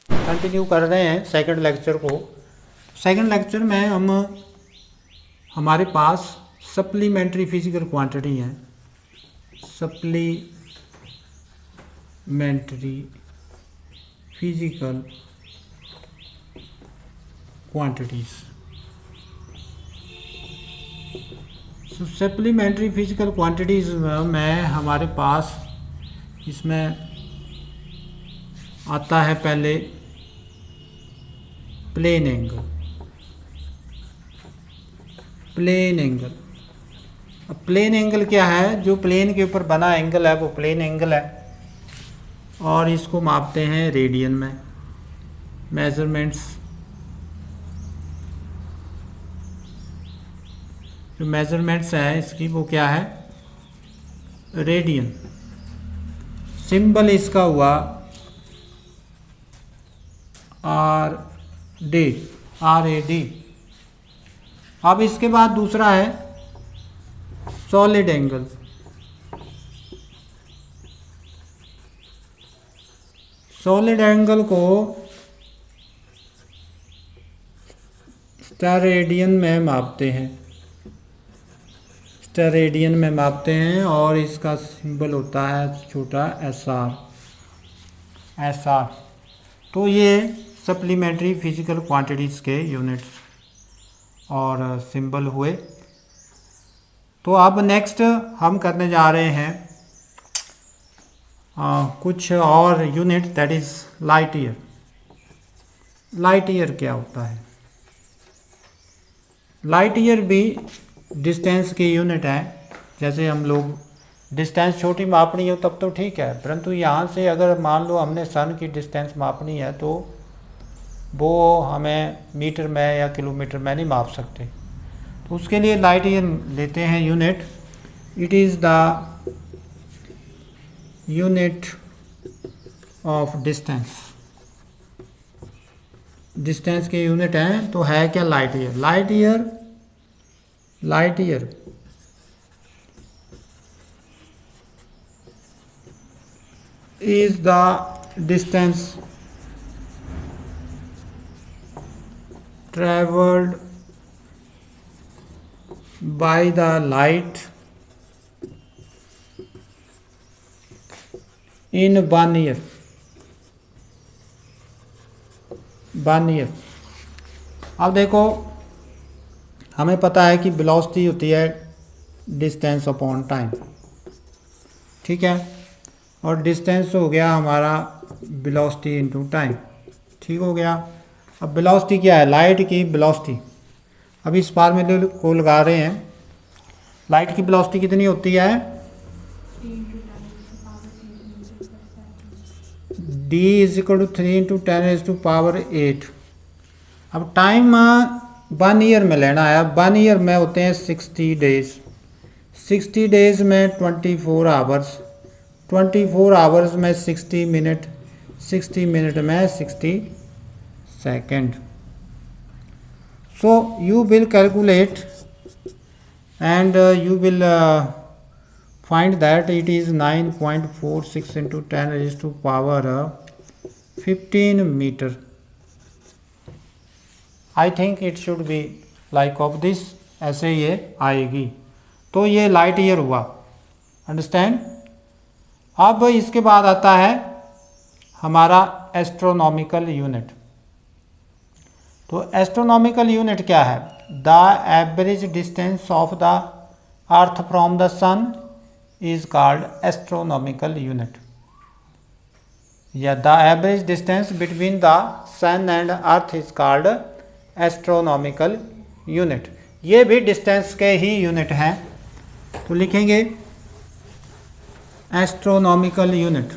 Continue कर रहे हैं सेकंड लेक्चर को। सेकंड लेक्चर में हमारे पास सप्लीमेंट्री फिजिकल क्वांटिटी है, supplementary physical quantities. Supplementary physical quantities में हमारे पास इसमें आता है पहले प्लेन एंगल। प्लेन एंगल, अब प्लेन एंगल क्या है? जो प्लेन के ऊपर बना एंगल है वो प्लेन एंगल है, और इसको मापते हैं रेडियन में। मेजरमेंट्स, जो मेजरमेंट्स है इसकी वो क्या है? रेडियन। सिंबल इसका हुआ RAD। अब इसके बाद दूसरा है सॉलिड एंगल। सॉलिड एंगल को स्टेरेडियन में मापते हैं, स्टेरेडियन में मापते हैं, और इसका सिंबल होता है छोटा SR। तो ये सप्लीमेंट्री फिजिकल क्वांटिटीज़ के यूनिट्स और सिंबल हुए। तो अब नेक्स्ट हम करने जा रहे हैं कुछ और unit, that is light year. Light year क्या होता है? लाइट ईयर भी डिस्टेंस की यूनिट है। जैसे हम लोग डिस्टेंस छोटी मापनी हो तब तो ठीक है, परंतु यहाँ से अगर मान लो हमने सन की डिस्टेंस मापनी है तो वो हमें मीटर में या किलोमीटर में नहीं माप सकते, तो उसके लिए लाइट ईयर लेते हैं unit. It is the unit of distance. Distance के यूनिट हैं, तो है क्या? Light year. Light year is the distance traveled by the light in 1 year। 1 year। अब देखो, हमें पता है कि वेलोसिटी होती है डिस्टेंस अपॉन टाइम, ठीक है, और डिस्टेंस हो गया हमारा वेलोसिटी इनटू टाइम, ठीक हो गया। अब वेलोसिटी क्या है? लाइट की वेलोसिटी। अब इस फार्मूले को लगा रहे हैं। लाइट की वेलोसिटी कितनी होती है? D = 3 × 10⁸ अब टाइम 1 ईयर में लेना है। 1 ईयर में होते हैं 60 डेज। 60 डेज में 24 आवर्स, 24 आवर्स में 60 मिनट, 60 मिनट में 60 second. So you will calculate and you will find that it is 9.46 × 10⁻15 metre. I think it should be like of this, ऐसे ये आएगी। तो ये लाइट ईयर हुआ, अंडरस्टैंड। अब इसके बाद आता है हमारा एस्ट्रोनॉमिकल यूनिट। तो एस्ट्रोनॉमिकल यूनिट क्या है? The average distance of the earth from the sun is called astronomical unit, या the average distance between the sun and earth is called astronomical unit. ये भी डिस्टेंस के ही यूनिट हैं, तो लिखेंगे एस्ट्रोनॉमिकल यूनिट।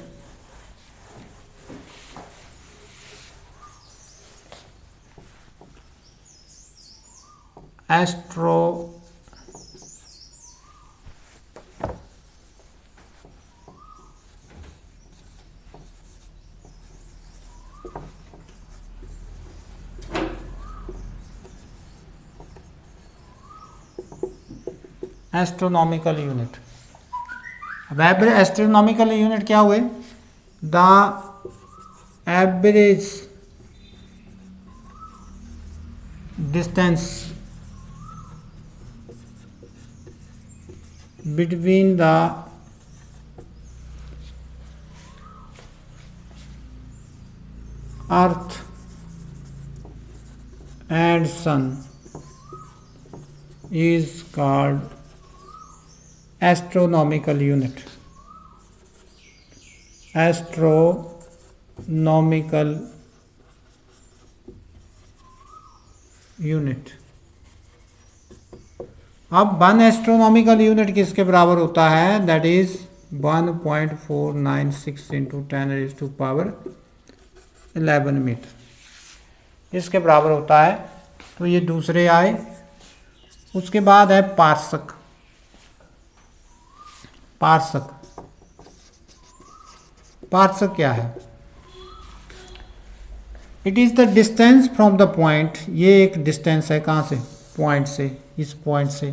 Astronomical unit. अब astronomical unit क्या हुए? The average distance between the earth and sun is called astronomical unit. Astronomical unit. अब 1 एस्ट्रोनॉमिकल यूनिट किसके बराबर होता है? दैट इज 1.496 इंटू 10⁻11 मीटर, इसके बराबर होता है। तो ये दूसरे आए। उसके बाद है पार्सक। पार्सक पार्सक क्या है? It is the distance from the point. ये एक डिस्टेंस है, कहाँ से? पॉइंट से, इस पॉइंट से,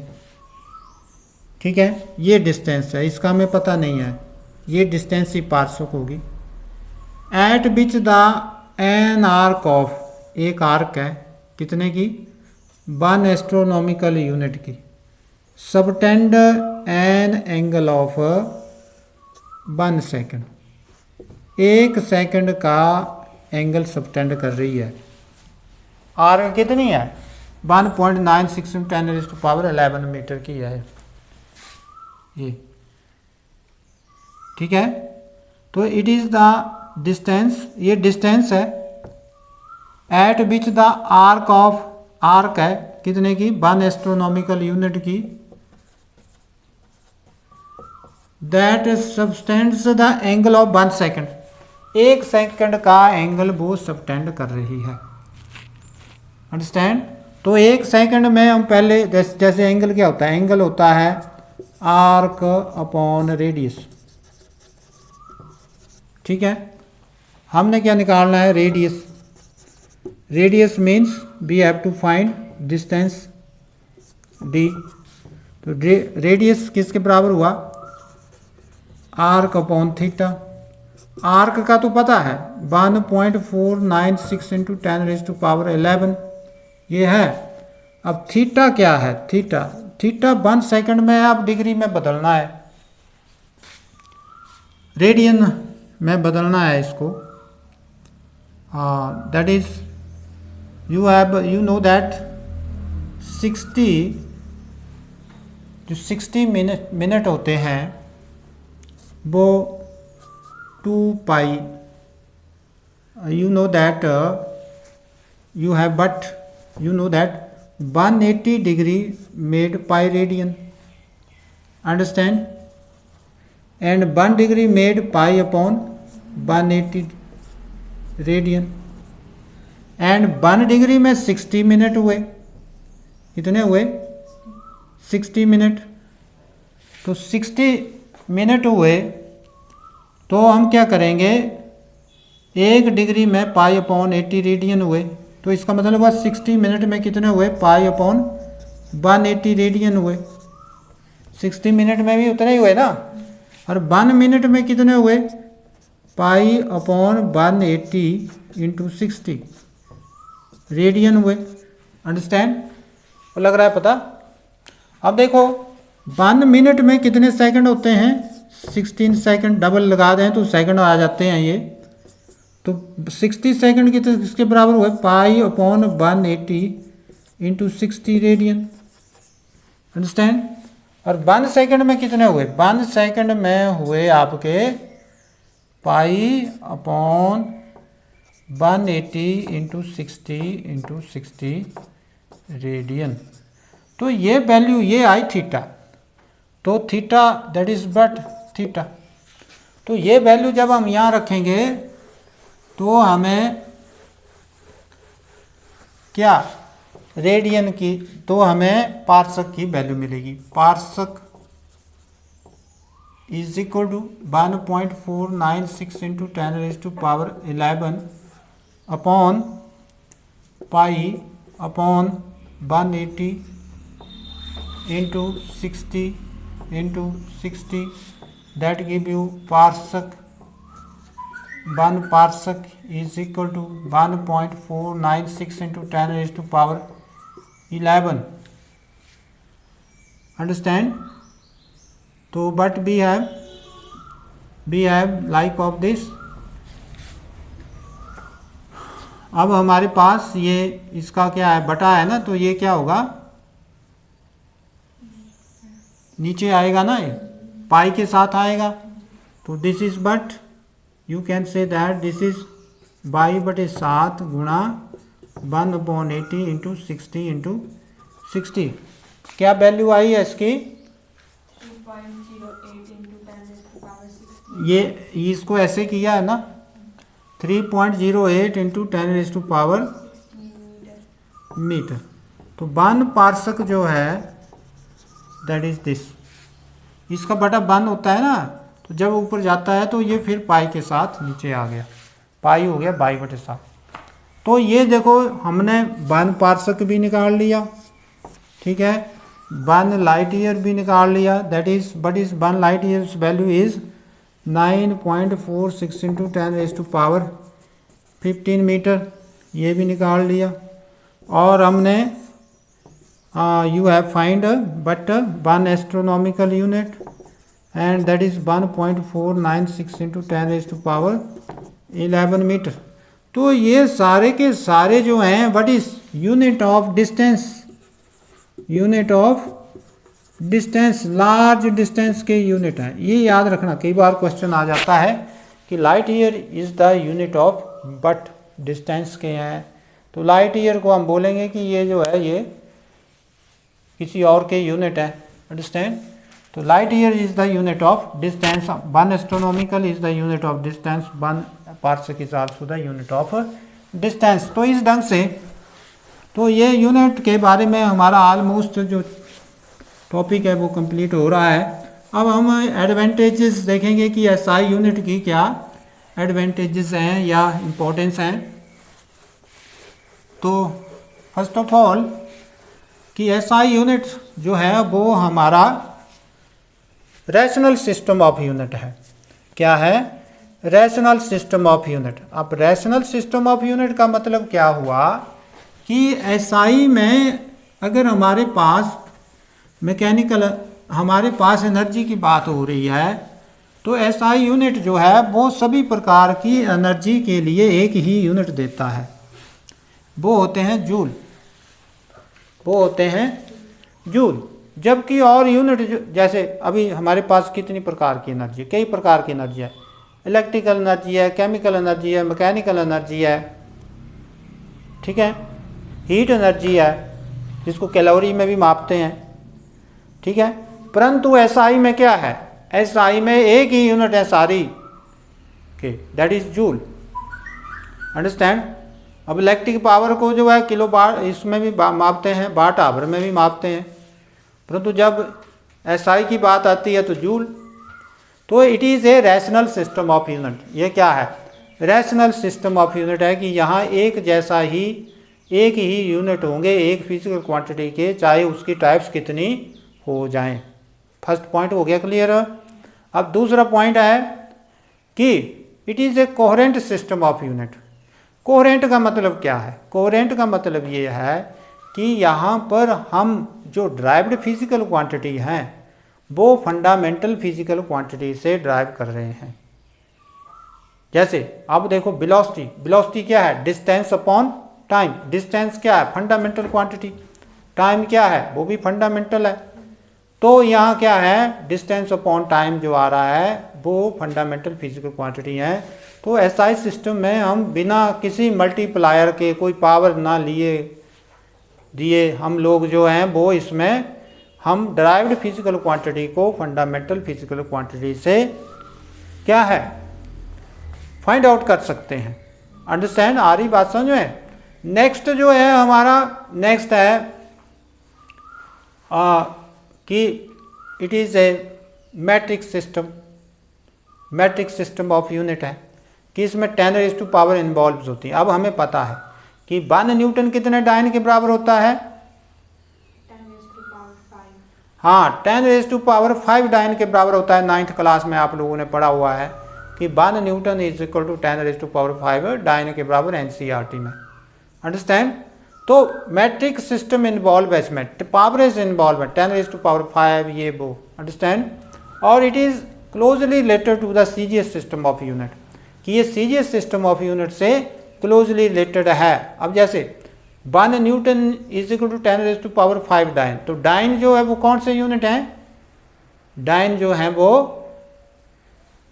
ठीक है। ये डिस्टेंस है, इसका हमें पता नहीं है, ये डिस्टेंस ही पार्सक होगी। Eight which the an arc of, एक आर्क है कितने की? 1 एस्ट्रोनॉमिकल यूनिट की। Subtend an angle of 1 second, 1 second का एंगल सबटेंड कर रही है। आर्क कितनी है? 1.96 × 10⁻11 मीटर की है ये, ठीक है। तो इट इज द डिस्टेंस, ये डिस्टेंस है eight which the arc of, arc है कितने की? 1 एस्ट्रोनॉमिकल यूनिट की। That subtends the angle of 1 second, 1 second का एंगल वो सबटेंड कर रही है। अंडरस्टैंड? तो 1 सेकंड में हम पहले जैसे एंगल क्या होता है? एंगल होता है आर्क अपॉन रेडियस, ठीक है। हमने क्या निकालना है? Radius. Radius means we have to find distance D. तो रेडियस किसके बराबर हुआ? Arc upon theta. आर्क का तो पता है 1.496 इंटू 10⁻11 ये है। अब थीटा क्या है? थीटा 1 सेकंड में अब डिग्री में बदलना है, रेडियन में बदलना है इसको। That is you know that 60 जो 60 मिनट होते हैं वो 2 पाई, you know that you have, but you know that 180 degree made pi radian, understand? And 1 degree made pi upon 180 radian, and 1 degree में 60 मिनट हुए। कितने हुए? 60 मिनट। तो 60 मिनट हुए तो हम क्या करेंगे? 1 डिग्री में पाई अपॉन 80 रेडियन हुए। तो इसका मतलब हुआ 60 मिनट में कितने हुए? पाई अपॉन 180 रेडियन हुए। 60 मिनट में भी उतने ही हुए ना। और 1 मिनट में कितने हुए? पाई अपॉन 180 इंटू 60 रेडियन हुए। अंडरस्टैंड? वो लग रहा है पता? अब देखो 1 मिनट में कितने सेकंड होते हैं? 16 सेकंड। डबल लगा दें तो सेकंड आ जाते हैं ये। तो 60 सेकंड किसके बराबर हुए? पाई अपॉन 180 इंटू 60 रेडियन। अंडरस्टैंड? और 1 सेकंड में कितने हुए? 1 सेकंड में हुए आपके पाई अपॉन 180 इंटू 60 रेडियन। तो ये वैल्यू ये आई थीटा। तो theta that is but theta. तो ये वैल्यू जब हम यहाँ रखेंगे तो हमें क्या? रेडियन की, तो हमें पार्सक की वैल्यू मिलेगी। Parsec is equal to 1.496 into 10⁻11 upon pi upon 180 into 60 that give you parsec। 1 parsec is equal to 1.496 into 10⁻ 11. Understand? तो but we have like of this. अब हमारे पास ये इसका क्या है, बटा है ना, तो ये क्या होगा, नीचे आएगा ना, ये पाई के साथ आएगा। तो this is but you can say that this is by बटे 7 गुणा 1/80 इंटू 60 इंटू 60। क्या वैल्यू आई है इसकी, 3.08 into 10 raised to power 16। ये इसको ऐसे किया है ना, 3.08 into 10 raise to power metre. तो 1 पार्सक जो है दैट इज दिस, इसका बटा 1 होता है ना, तो जब ऊपर जाता है तो ये फिर पाई के साथ नीचे आ गया, पाई हो गया 22/7। तो ये देखो हमने 1 पार्सक भी निकाल लिया, ठीक है, 1 लाइट ईयर भी निकाल लिया, that is but is 1 light year value is 9.46 into 10 raise to power 15 metre, ये भी निकाल लिया। और हमने you have find but 1 astronomical unit and that is 1.496 into 10 raise to power 11 metre. तो ये सारे के सारे जो हैं what is unit of distance, unit of distance, large distance के यूनिट है। ये याद रखना, कई बार क्वेश्चन आ जाता है कि light year is the unit of but distance के हैं, तो लाइट ईयर को हम बोलेंगे कि ये जो है ये किसी और के यूनिट है। अंडरस्टैंड? तो light year is the unit of distance, 1 astronomical is the unit of distance, 1 पार्सक is also the unit of distance. तो इस ढंग से तो ये यूनिट के बारे में हमारा ऑलमोस्ट जो टॉपिक है वो कंप्लीट हो रहा है। अब हम एडवांटेजेस देखेंगे कि एसआई यूनिट की क्या एडवांटेजेस हैं या इम्पोर्टेंस हैं। तो फर्स्ट ऑफ ऑल कि एसआई यूनिट जो है वो हमारा रैशनल सिस्टम ऑफ यूनिट है। क्या है? Rational system of unit. अब रैशनल सिस्टम ऑफ यूनिट का मतलब क्या हुआ कि एसआई में अगर हमारे पास मैकेनिकल, हमारे पास एनर्जी की बात हो रही है, तो एसआई यूनिट जो है वो सभी प्रकार की एनर्जी के लिए एक ही यूनिट देता है, वो होते हैं जूल, वो होते हैं जूल। जबकि और यूनिट जैसे अभी हमारे पास कितनी प्रकार की एनर्जी, कई प्रकार की एनर्जी है, इलेक्ट्रिकल एनर्जी है, केमिकल एनर्जी है, मैकेनिकल एनर्जी है, ठीक है, हीट एनर्जी है जिसको कैलोरी में भी मापते हैं, ठीक है। परंतु एसआई में क्या है? एसआई में एक ही यूनिट है सारी के, दैट इज जूल। अंडरस्टैंड? अब इलेक्ट्रिक पावर को जो है किलो वाट इसमें भी मापते हैं, वाट आवर में भी मापते हैं, परंतु जब एसआई की बात आती है तो जूल। तो it is a rational system of unit. ये क्या है? रैशनल सिस्टम ऑफ यूनिट है कि यहाँ एक जैसा ही एक ही यूनिट होंगे एक फिजिकल क्वांटिटी के, चाहे उसकी टाइप्स कितनी हो जाएं। फर्स्ट पॉइंट हो गया क्लियर। अब दूसरा पॉइंट है कि it is a coherent system of unit. Coherent का मतलब क्या है? कोहेरेंट का मतलब ये है कि यहाँ पर हम जो ड्राइव्ड फिजिकल क्वांटिटी हैं वो फंडामेंटल फिजिकल क्वांटिटी से ड्राइव कर रहे हैं। जैसे अब देखो वेलोसिटी, वेलोसिटी क्या है? Distance upon time. डिस्टेंस क्या है? Fundamental quantity. टाइम क्या है? वो भी फंडामेंटल है। तो यहाँ क्या है? डिस्टेंस अपॉन टाइम जो आ रहा है वो फंडामेंटल फिजिकल क्वांटिटी है। तो एसआई सिस्टम में हम बिना किसी मल्टीप्लायर के, कोई पावर ना लिए दिए, हम लोग जो हैं वो इसमें हम ड्राइव्ड फिजिकल क्वांटिटी को फंडामेंटल फिजिकल क्वांटिटी से क्या है? फाइंड आउट कर सकते हैं। अंडरस्टैंड? आ रही बात समझ में? नेक्स्ट जो है हमारा नेक्स्ट है कि it is a matric system. Matric system of unit है कि इसमें 10 टू पावर इन्वॉल्व होती है। अब हमें पता है कि 1 न्यूटन कितने डायन के बराबर होता है? 10 to power 5। हाँ, 10 टू पावर 5 डायन के बराबर होता है। 9th क्लास में आप लोगों ने पढ़ा हुआ है कि 1 newton is equal to 10 to power 5 dyne के बराबर एनसीईआरटी में। अंडरस्टैंड? तो मैट्रिक सिस्टम इन्वॉल्व इसमें पावर इज इन्वॉल्व 10⁵ ये वो अंडरस्टैंड, और it is closely related to the CGS system of unit, कि ये सीजीएस सिस्टम ऑफ यूनिट से क्लोजली रिलेटेड है। अब जैसे 1 newton is equal to 10⁵ dyne, तो डाइन जो है वो कौन से यूनिट हैं, डाइन जो है वो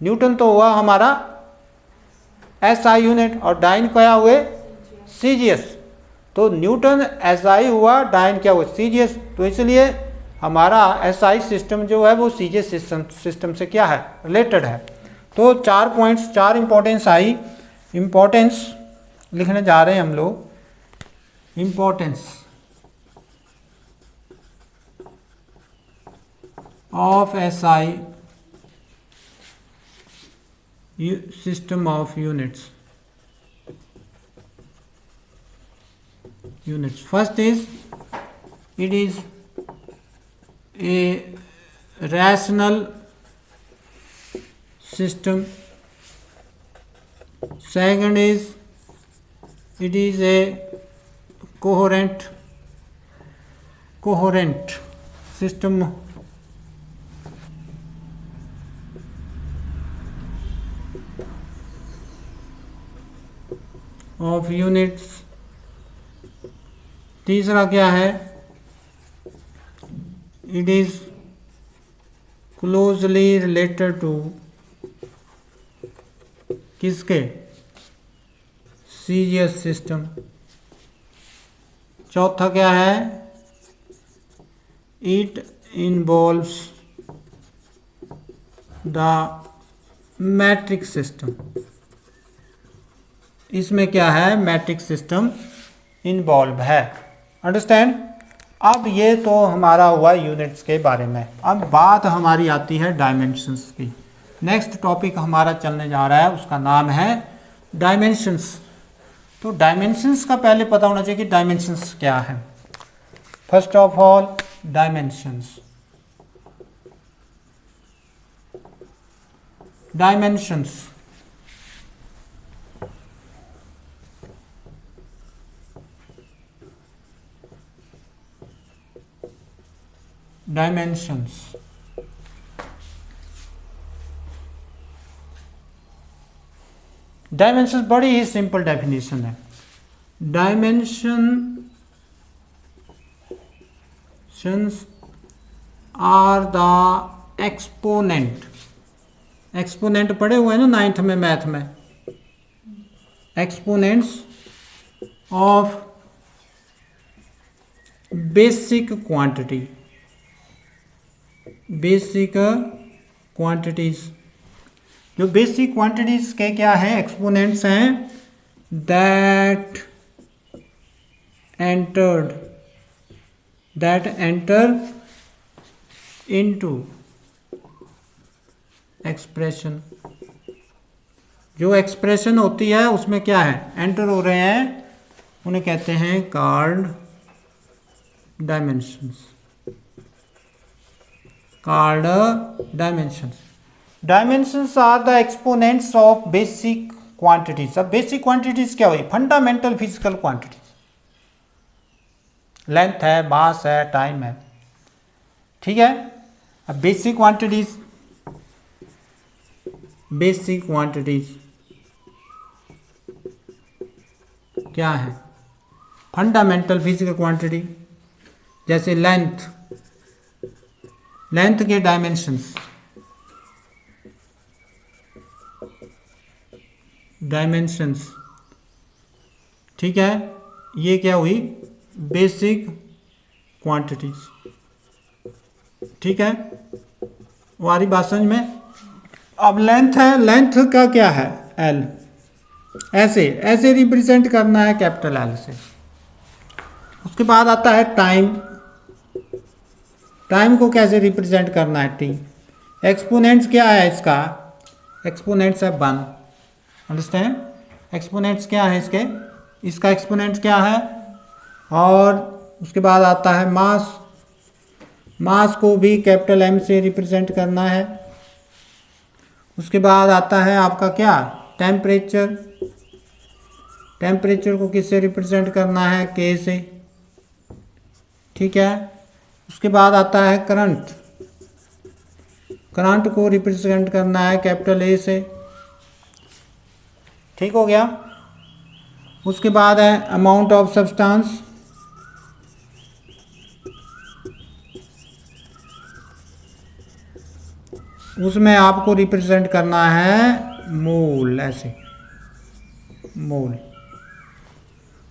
न्यूटन तो हुआ हमारा एसआई यूनिट और डाइन क्या हुए सीजीएस, तो न्यूटन एसआई हुआ, डाइन क्या हुआ सीजीएस, तो इसलिए हमारा एसआई सिस्टम जो है वो सीजीएस सिस्टम से क्या है रिलेटेड है। तो 4 पॉइंट्स, 4 इंपॉर्टेंस लिखने जा रहे हैं हम लोग। Importance of SI system of units. First is, it is a rational system. Second is, it is a coherent system of units. तीसरा क्या है, it is closely related to किसके सीजीएस सिस्टम। चौथा क्या है, it involves the metric system, इसमें क्या है मैट्रिक सिस्टम इन्वॉल्व है, अंडरस्टैंड। अब ये तो हमारा हुआ यूनिट्स के बारे में। अब बात हमारी आती है डायमेंशंस की। नेक्स्ट टॉपिक हमारा चलने जा रहा है, उसका नाम है डायमेंशंस। तो डायमेंशंस का पहले पता होना चाहिए कि डायमेंशंस क्या है। First of all dimensions, dimensions बड़ी ही सिंपल डेफिनेशन है। डायमेंशंस आर द एक्सपोनेंट पढ़े हुए हैं ना 9th में मैथ में, एक्सपोनेंट्स ऑफ बेसिक क्वांटिटीज। जो बेसिक क्वांटिटीज के क्या है एक्सपोनेंट्स हैं, दैट एंटर इनटू एक्सप्रेशन। जो एक्सप्रेशन होती है उसमें क्या है एंटर हो रहे हैं, उन्हें कहते हैं called dimensions. Dimensions are the exponents of basic quantities. अब बेसिक क्वांटिटीज क्या हुई, फंडामेंटल फिजिकल क्वांटिटीज, लेंथ है, मास है, टाइम है, ठीक है। अब बेसिक क्वांटिटीज क्या है, फंडामेंटल फिजिकल क्वांटिटी। जैसे लेंथ के डायमेंशंस, ठीक है, ये क्या हुई बेसिक क्वांटिटीज, ठीक है। हमारी बात समझ में। अब लेंथ है, लेंथ का क्या है एल, ऐसे रिप्रेजेंट करना है कैपिटल एल से। उसके बाद आता है टाइम को कैसे रिप्रेजेंट करना है टी। एक्सपोनेंट्स क्या है इसका, एक्सपोनेंट्स है 1, अंडरस्टैंड। एक्सपोनेंट्स क्या है इसका एक्सपोनेंट्स क्या है। और उसके बाद आता है मास को भी कैपिटल एम से रिप्रेजेंट करना है। उसके बाद आता है आपका क्या टेम्परेचर, टेम्परेचर को किससे रिप्रेजेंट करना है, के से, ठीक है। उसके बाद आता है करंट, करंट को रिप्रेजेंट करना है कैपिटल ए से, ठीक हो गया। उसके बाद है अमाउंट ऑफ सब्सटेंस, उसमें आपको रिप्रेजेंट करना है मोल, ऐसे मोल।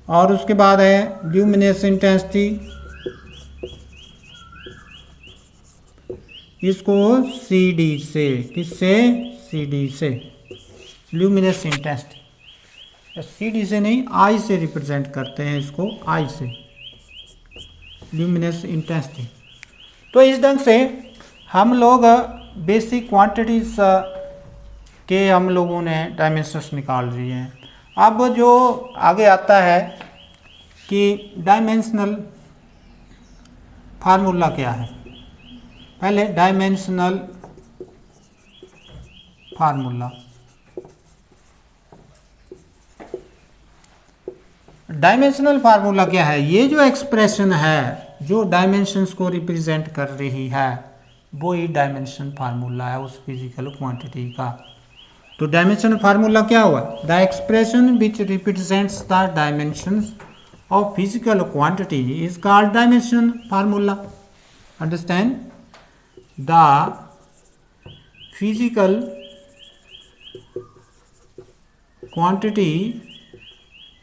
और उसके बाद है ल्यूमिनेस इंटेंसिटी, इसको सी डी से, किससे, सी डी से, ल्यूमिनेस इंटेंसिटी, सी डी से नहीं आई से रिप्रेजेंट करते हैं इसको, आई से, ल्यूमिनेस इंटेंसिटी। तो इस ढंग से हम लोग बेसिक क्वांटिटीज के हम लोगों ने डायमेंशंस निकाल लिए हैं। अब जो आगे आता है कि डायमेंशनल फार्मूला क्या है। पहले डायमेंशनल फार्मूला, डायमेंशनल फार्मूला क्या है, ये जो एक्सप्रेशन है जो डायमेंशंस को रिप्रेजेंट कर रही है वो ही डायमेंशन फार्मूला है उस फिजिकल क्वांटिटी का। तो डायमेंशन फार्मूला क्या हुआ, the expression which represents the dimensions of physical quantity is called dimension formula. Understand, the physical quantity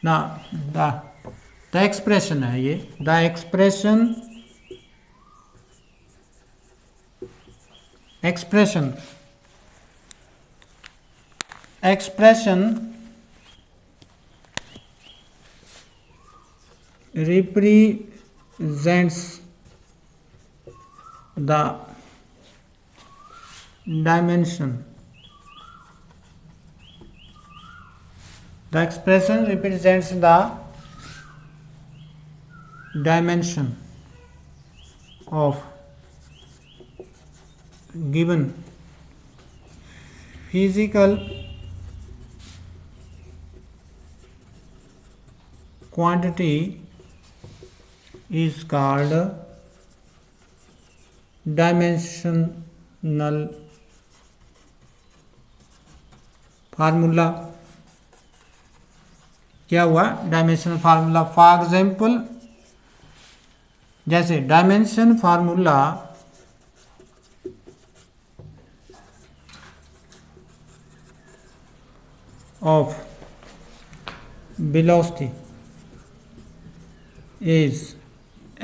ना, द एक्सप्रेशन है ये, the expression represents the dimension, the expression represents the dimension of given physical quantity is called dimensional formula. क्या हुआ, dimensional formula. For example, जैसे dimension formula of velocity is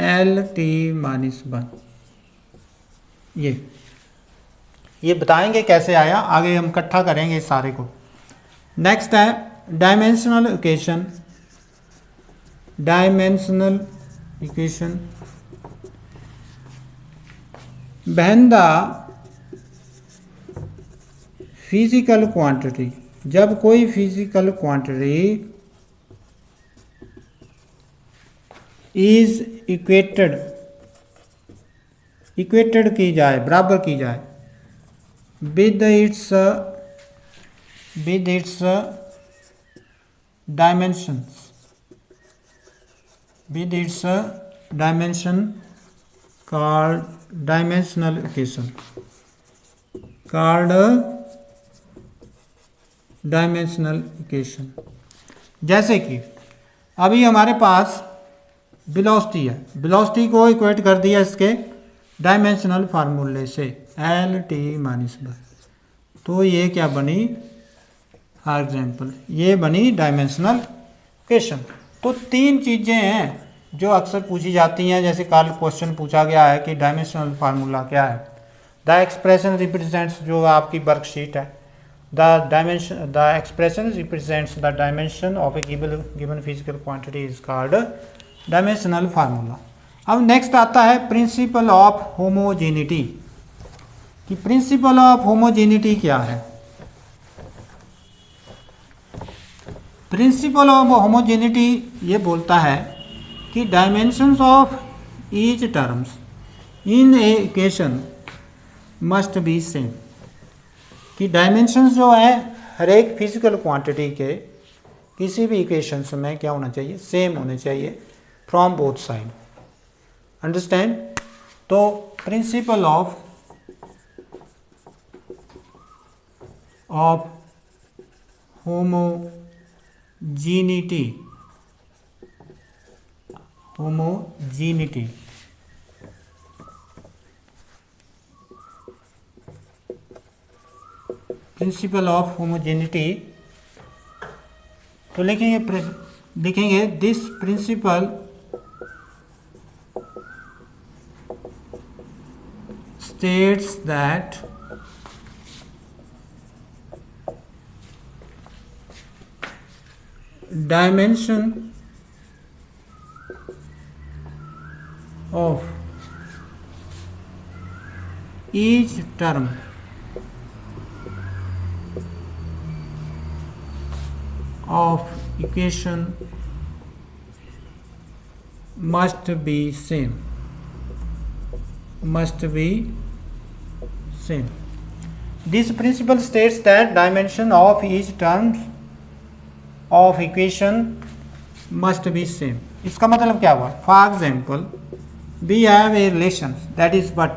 LT minus 1। ये बताएंगे कैसे आया, आगे हम इकट्ठा करेंगे इस सारे को। नेक्स्ट है dimensional equation, dimensional equation when the physical quantity, जब कोई फिजिकल क्वांटिटी इज इक्वेटेड की जाए, बराबर की जाए with its dimension called dimensional equation, called dimensional equation. जैसे कि अभी हमारे पास वेलोसिटी है, वेलोसिटी को इक्वेट कर दिया इसके डायमेंशनल फार्मूले से LT माइनस 1, तो ये क्या बनी, फॉर एग्जाम्पल ये बनी डायमेंशनल इक्वेशन। तो तीन चीज़ें हैं जो अक्सर पूछी जाती हैं, जैसे कल क्वेश्चन पूछा गया है कि डायमेंशनल फार्मूला क्या है। द एक्सप्रेशन रिप्रेजेंट्स, जो आपकी वर्कशीट है, the expression represents the dimension of a given physical quantity is called dimensional formula। अब नेक्स्ट आता है प्रिंसिपल ऑफ होमोजेनिटी, कि प्रिंसिपल ऑफ होमोजेनिटी क्या है। प्रिंसिपल ऑफ होमोजेनिटी ये बोलता है कि dimensions of each terms in A equation must be same, कि डायमेंशंस जो है हर एक फिजिकल क्वांटिटी के किसी भी इक्वेशंस में क्या होना चाहिए, सेम होने चाहिए फ्रॉम बोथ साइड। अंडरस्टैंड। तो principle of homogeneity principal of homogeneity, तो लिखेंगे this principle states that dimension of each term of equation must be same. This principle states that dimension of each term of equation must be same. इसका मतलब क्या हुआ? For example, we have a relation that is but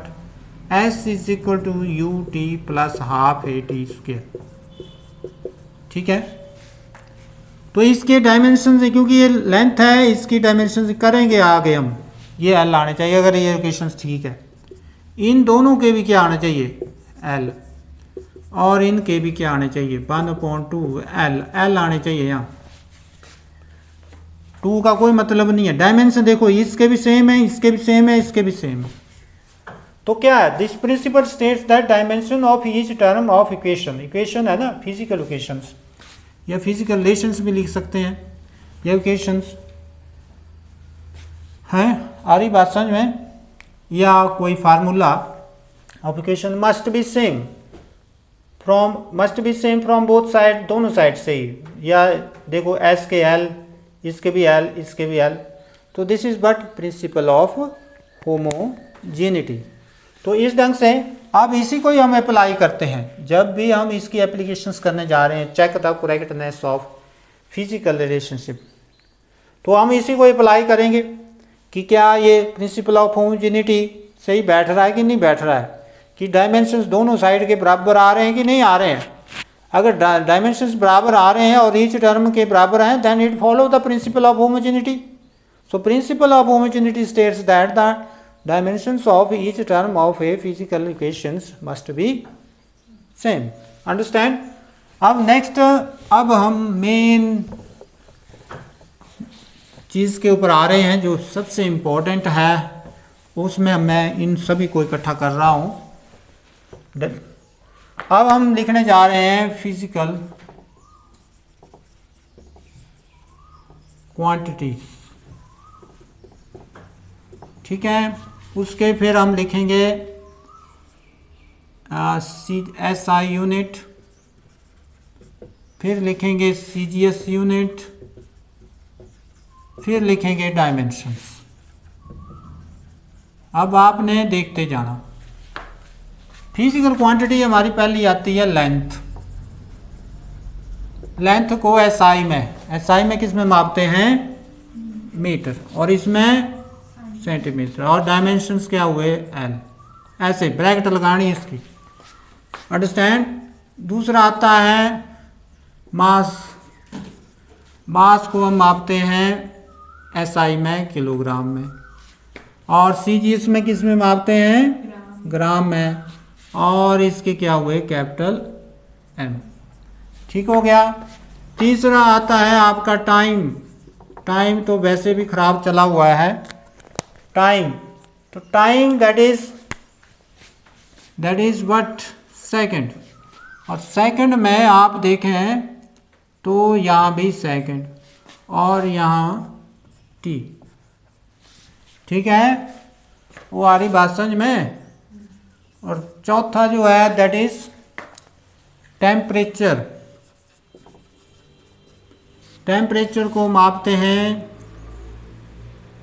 s is equal to ut plus half at square. ठीक है, तो इसके dimension से, क्योंकि ये लेंथ है, इसकी डायमेंशन से करेंगे आगे हम, ये एल आने चाहिए अगर ये इक्वेशन ठीक है। इन दोनों के भी क्या आने चाहिए, एल, और इनके भी क्या आने चाहिए, 1/2 एल आने चाहिए। यहाँ 2 का कोई मतलब नहीं है। डायमेंशन देखो, इसके भी सेम है, इसके भी सेम है, इसके भी सेम है। तो क्या है, this principle states that dimension of each term of equation है ना, फिजिकल इक्वेशंस या फिजिकल रिलेशंस भी लिख सकते हैं, या इक्वेशंस हैं। आ रही बात समझ में? या कोई formula of equation must be same from both side, दोनों साइड से ही। या देखो एस के एल, इसके भी एल, इसके भी एल, तो this is but principal of homogeneity. तो इस ढंग से अब इसी को ही हम अप्लाई करते हैं जब भी हम इसकी एप्लीकेशंस करने जा रहे हैं, check the correctness of physical relationship. तो हम इसी को अप्लाई करेंगे कि क्या ये प्रिंसिपल ऑफ होमोजेनिटी सही बैठ रहा है कि नहीं बैठ रहा है, कि डायमेंशंस दोनों साइड के बराबर आ रहे हैं कि नहीं आ रहे हैं। अगर डायमेंशंस बराबर आ रहे हैं और ईच टर्म के बराबर हैं, then it follow the principle of homogeneity. So principle of homogeneity states that the dimensions of each term of a physical equations must be same. Understand? अब नेक्स्ट, अब हम मेन चीज़ के ऊपर आ रहे हैं जो सबसे इम्पोर्टेंट है, उसमें मैं इन सभी को इकट्ठा कर रहा हूँ। अब हम लिखने जा रहे हैं फिजिकल क्वांटिटीज। ठीक है, उसके फिर हम लिखेंगे SI यूनिट, फिर लिखेंगे CGS यूनिट, फिर लिखेंगे डायमेंशंस। अब आपने देखते जाना। फिजिकल क्वांटिटी हमारी पहली आती है लेंथ। लेंथ को SI में किस में मापते हैं, मीटर, और इसमें सेंटीमीटर, और डायमेंशंस क्या हुए, एल। ऐसे ब्रैकेट लगानी है इसकी। अंडरस्टैंड। दूसरा आता है मास। मास को हम मापते हैं SI में किलोग्राम में, और CGS में किस में मापते हैं, ग्राम में, और इसके क्या हुए, कैपिटल M। ठीक हो गया। तीसरा आता है आपका टाइम। टाइम तो वैसे भी खराब चला हुआ है टाइम, तो time that is what, second. और सेकंड में आप देखें तो यहाँ भी सेकंड और यहाँ टी। ठीक है, वो आ रही बात समझ में। और चौथा जो है दैट इज टेम्परेचर। टेम्परेचर को मापते हैं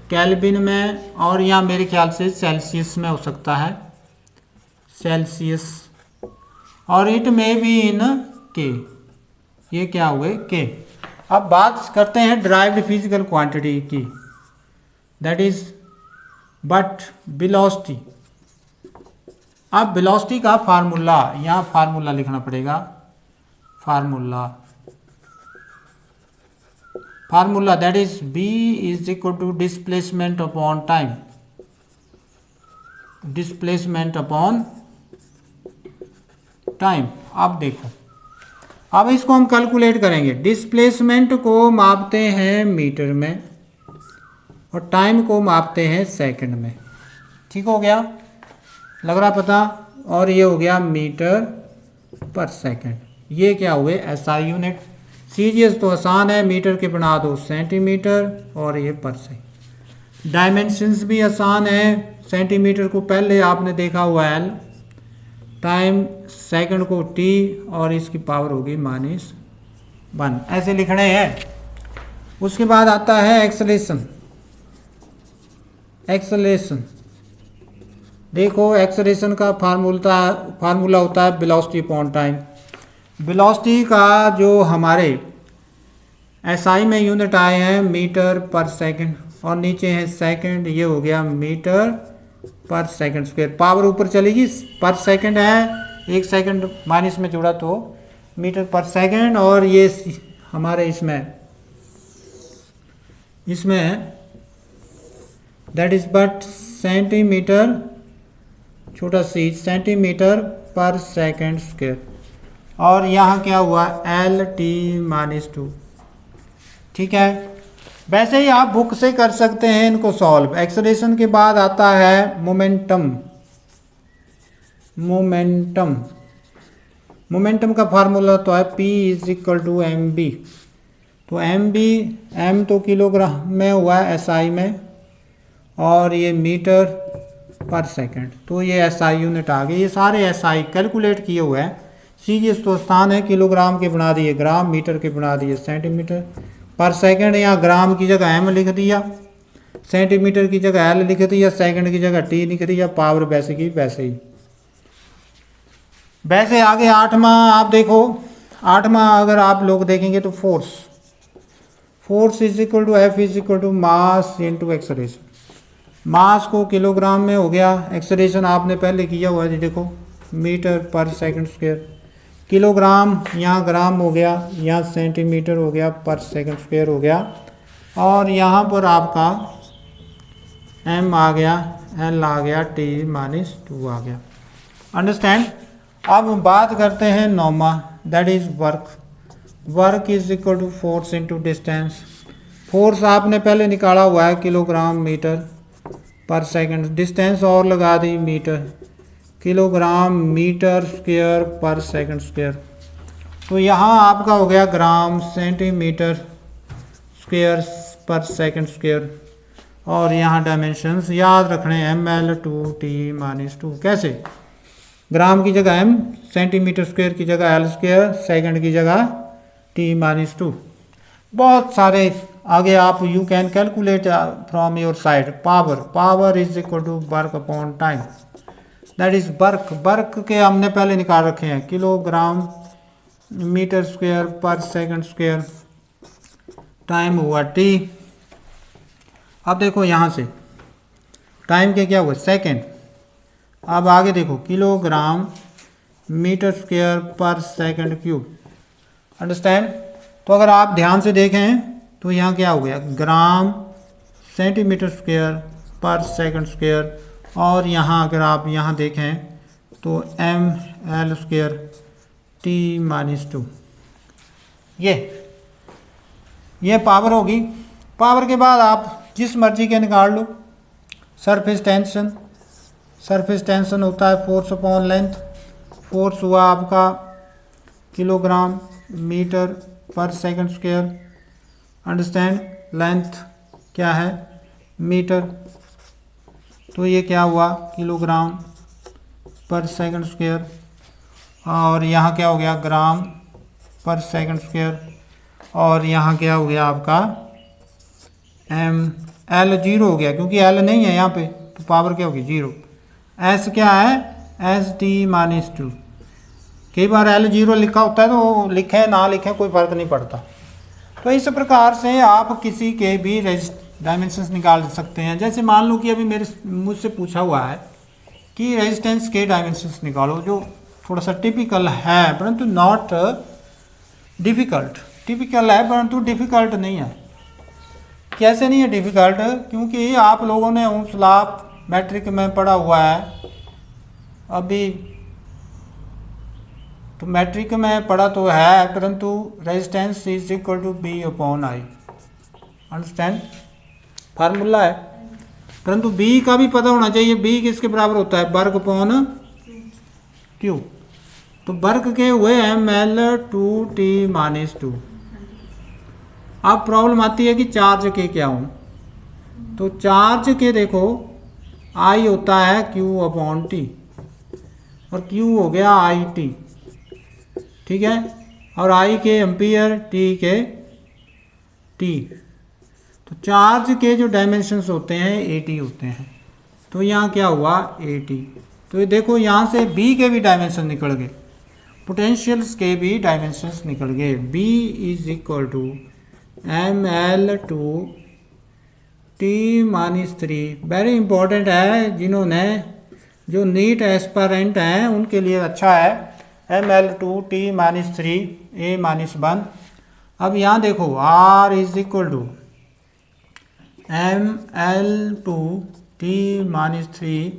केल्विन में, और यहाँ मेरे ख्याल से सेल्सियस में हो सकता है, सेल्सियस, और इट में भी इन के, ये क्या हुए, के। अब बात करते हैं डिराइव्ड फिजिकल क्वांटिटी की, दैट इज बट वेलोसिटी। अब वेलोसिटी का फार्मूला, यहाँ फार्मूला लिखना पड़ेगा, formula that is b is equal to displacement upon time, displacement upon time. अब देखो, अब इसको हम कैलकुलेट करेंगे। डिस्प्लेसमेंट को मापते हैं मीटर में और टाइम को मापते हैं सेकंड में। ठीक हो गया, लग रहा पता। और ये हो गया मीटर पर सेकंड। ये क्या हुए एसआई यूनिट। सीजीएस तो आसान है, मीटर के बना दो सेंटीमीटर और ये पर सेकंड। डायमेंशंस भी आसान है, सेंटीमीटर को पहले आपने देखा हुआ एल, टाइम सेकंड को टी और इसकी पावर होगी -1, ऐसे लिखने हैं। उसके बाद आता है एक्सेलरेशन। देखो एक्सेलरेशन का फार्मूला होता है वेलोसिटी अपॉन टाइम। वेलोसिटी का जो हमारे एसआई में यूनिट आए हैं मीटर पर सेकंड और नीचे है सेकंड, ये हो गया मीटर पर सेकंड स्क्वायर। पावर ऊपर चलेगी, पर सेकंड है, 1 सेकंड माइनस में जुड़ा तो मीटर पर सेकंड। और ये हमारे इसमें दैट इज बट सेंटीमीटर, छोटा सी सेंटीमीटर पर सेकंड स्क्वायर। और यहाँ क्या हुआ LT-2। ठीक है, वैसे ही आप बुक से कर सकते हैं इनको सॉल्व। एक्सेलरेशन के बाद आता है मोमेंटम का फार्मूला तो है P is equal to mb। तो m तो किलोग्राम में हुआ है SI में, और ये मीटर पर सेकंड, तो ये SI यूनिट आ गई। ये सारे SI कैलकुलेट किए हुए हैं। सीजीएस तो स्थान है, किलोग्राम के बना दिए ग्राम, मीटर के बना दिए सेंटीमीटर, पर सेकंड यहाँ ग्राम की जगह m लिख दिया, सेंटीमीटर की जगह L लिख दिया, सेकंड की जगह T लिख दिया, पावर वैसे की वैसे ही। वैसे आगे 8वां आप देखो, 8वां अगर आप लोग देखेंगे तो force is equal to F is equal to mass into acceleration. Mass को किलोग्राम में हो गया, एक्सेलरेशन आपने पहले किया हुआ है, देखो मीटर पर सेकंड स्क्वायर। किलोग्राम यहाँ ग्राम हो गया, यहाँ सेंटीमीटर हो गया, पर सेकंड स्क्वायर हो गया, और यहाँ पर आपका m आ गया, l आ गया, T-2 आ गया। अंडरस्टैंड। अब बात करते हैं 9वां, that is work is equal to force into distance. Force आपने पहले निकाला हुआ है किलोग्राम मीटर पर सेकंड, डिस्टेंस और लगा दी मीटर, किलोग्राम मीटर स्क्वायर पर सेकंड स्क्वायर। तो यहाँ आपका हो गया ग्राम सेंटीमीटर स्क्वायर पर सेकंड स्क्वायर। और यहाँ डायमेंशंस याद रखने ml/T-2। कैसे? ग्राम की जगह m, सेंटीमीटर स्क्वायर की जगह l स्क्वायर, सेकंड की जगह T-2। बहुत सारे आगे आप you can calculate from your side. Power is equal to work upon time, that is work के हमने पहले निकाल रखे हैं, किलोग्राम मीटर स्क्वायर पर सेकंड स्क्वायर, टाइम हुआ T। अब देखो यहाँ से टाइम के क्या हुआ सेकंड। अब आगे देखो किलोग्राम मीटर स्क्वायर पर सेकंड क्यूब। अंडरस्टैंड। तो अगर आप ध्यान से देखें तो यहाँ क्या हो गया ग्राम सेंटीमीटर स्क्वायर पर सेकंड स्क्वायर, और यहाँ अगर आप यहाँ देखें तो ml स्क्वायर T-2। ये पावर होगी। पावर के बाद आप जिस मर्जी के निकाल लो। सरफेस टेंशन होता है फोर्स अपॉन लेंथ। फोर्स हुआ आपका किलोग्राम मीटर पर सेकंड स्क्वायर। अंडरस्टैंड। लेंथ क्या है मीटर, तो ये क्या हुआ किलोग्राम पर सेकंड स्क्वायर, और यहाँ क्या हो गया ग्राम पर सेकंड स्क्वायर, और यहाँ क्या हो गया आपका L 0 हो गया क्योंकि L नहीं है यहाँ पे, तो पावर क्या होगी 0। S क्या है ST-2। कई बार L 0 लिखा होता है तो लिखे ना लिखे कोई फ़र्क नहीं पड़ता। तो इस प्रकार से आप किसी के भी डायमेंशंस निकाल सकते हैं। जैसे मान लो कि अभी मुझसे पूछा हुआ है कि रेजिस्टेंस के डायमेंशंस निकालो, जो थोड़ा सा टिपिकल है परंतु नॉट डिफ़िकल्ट। टिपिकल है परंतु डिफ़िकल्ट नहीं है। कैसे नहीं है डिफ़िकल्ट? क्योंकि आप लोगों ने ओम्स लॉ मैट्रिक में पढ़ा हुआ है अभी, तो मैट्रिक में पढ़ा तो है, परंतु resistance is equal to B upon I. Understand? Formula है, परंतु बी का भी पता होना चाहिए। बी किसके बराबर होता है? वर्ग अपॉन क्यू। तो वर्ग के हुए ml/2t-2। अब प्रॉब्लम आती है कि चार्ज के क्या हो। तो चार्ज के देखो आई होता है क्यू अपॉन टी, और क्यू हो गया आई टी, ठीक है, और आई के एम्पियर, टी के टी। तो चार्ज के जो डायमेंशंस होते हैं एटी होते हैं। तो यहाँ क्या हुआ? एटी। तो ये देखो यहाँ से बी के भी डायमेंशन निकल गए, पोटेंशियल्स के भी डायमेंशंस निकल गए। B is equal to ml/t-3। Very important है, जिन्होंने जो नीट एस्पायरेंट हैं उनके लिए अच्छा है। ml/t-3 a-1। अब यहाँ देखो r is equal to ml/t-3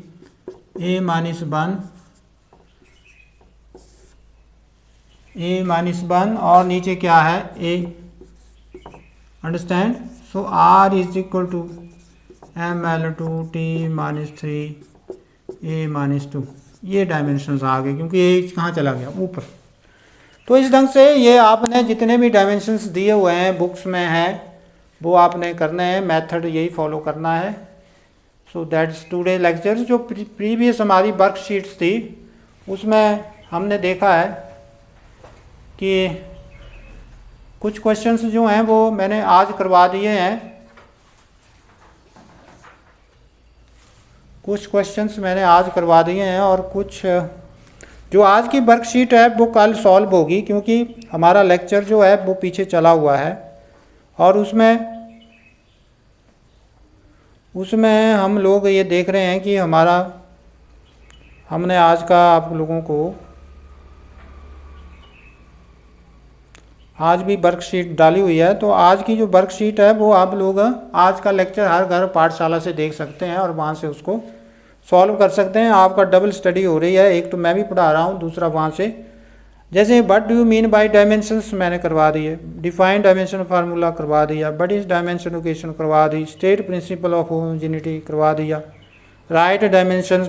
a-1 और नीचे क्या है? a। Understand? So r is equal to ml/t-3 a-2। ये डायमेंशंस आ गए, क्योंकि ये कहाँ चला गया? ऊपर। तो इस ढंग से ये आपने जितने भी डायमेंशंस दिए हुए हैं बुक्स में हैं वो आपने करने हैं, मेथड यही फॉलो करना है। So that's today lecture. जो प्रीवियस हमारी वर्कशीट्स थी उसमें हमने देखा है कि कुछ क्वेश्चंस जो हैं वो मैंने आज करवा दिए हैं, कुछ क्वेश्चंस मैंने आज करवा दिए हैं, और कुछ जो आज की वर्कशीट है वो कल सॉल्व होगी, क्योंकि हमारा लेक्चर जो है वो पीछे चला हुआ है। और उसमें हम लोग ये देख रहे हैं कि हमने आज का आप लोगों को आज भी वर्कशीट डाली हुई है। तो आज की जो वर्कशीट है वो आप लोग आज का लेक्चर हर घर पाठशाला से देख सकते हैं और वहाँ से उसको सॉल्व कर सकते हैं। आपका डबल स्टडी हो रही है, एक तो मैं भी पढ़ा रहा हूँ, दूसरा वहाँ से। जैसे what do you mean by dimensions मैंने करवा दी है, डिफाइन डायमेंशन फार्मूला करवा दिया, व्हाट इज डायमेंशन इक्वेशन करवा दी, स्टेट प्रिंसिपल ऑफ होमोजेनिटी करवा दिया, right dimension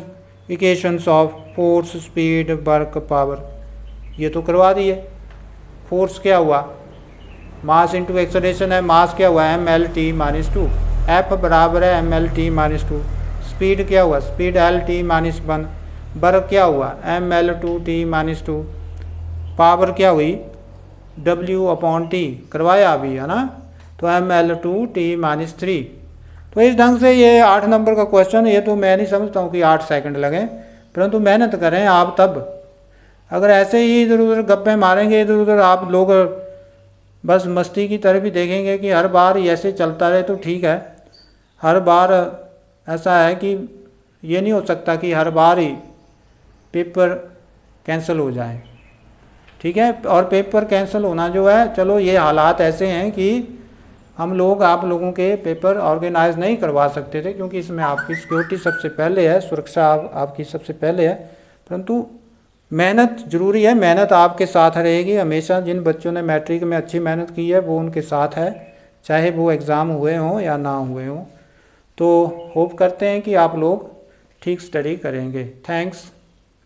equations of force, speed, work, power, ये तो करवा दिए। फोर्स क्या हुआ? मास इंटू एक्सेलरेशन है, मास क्या हुआ? ml/t-2। एफ बराबर है ml/t-2। स्पीड क्या हुआ? Speed l/t-1। वर्क क्या हुआ? ml/t-2। पावर क्या हुई? W/T। करवाया अभी, है ना? तो ml/t-3। तो इस ढंग से ये 8 नंबर का क्वेश्चन, ये तो मैं नहीं समझता हूँ कि 8 सेकंड लगें, परंतु मेहनत करें आप। तब अगर ऐसे ही इधर उधर गप्पे मारेंगे इधर उधर, आप लोग बस मस्ती की तरफ ही देखेंगे कि हर बार ऐसे चलता रहे तो ठीक है। हर बार ऐसा है कि ये नहीं हो सकता कि हर बार ही पेपर कैंसिल हो जाए, ठीक है। और पेपर कैंसिल होना जो है, चलो ये हालात ऐसे हैं कि हम लोग आप लोगों के पेपर ऑर्गेनाइज नहीं करवा सकते थे, क्योंकि इसमें आपकी सिक्योरिटी सबसे पहले है, सुरक्षा आपकी सबसे पहले है। परंतु मेहनत ज़रूरी है, मेहनत आपके साथ रहेगी हमेशा। जिन बच्चों ने मैट्रिक में अच्छी मेहनत की है वो उनके साथ है, चाहे वो एग्ज़ाम हुए हों या ना हुए हों। तो होप करते हैं कि आप लोग ठीक स्टडी करेंगे। थैंक्स।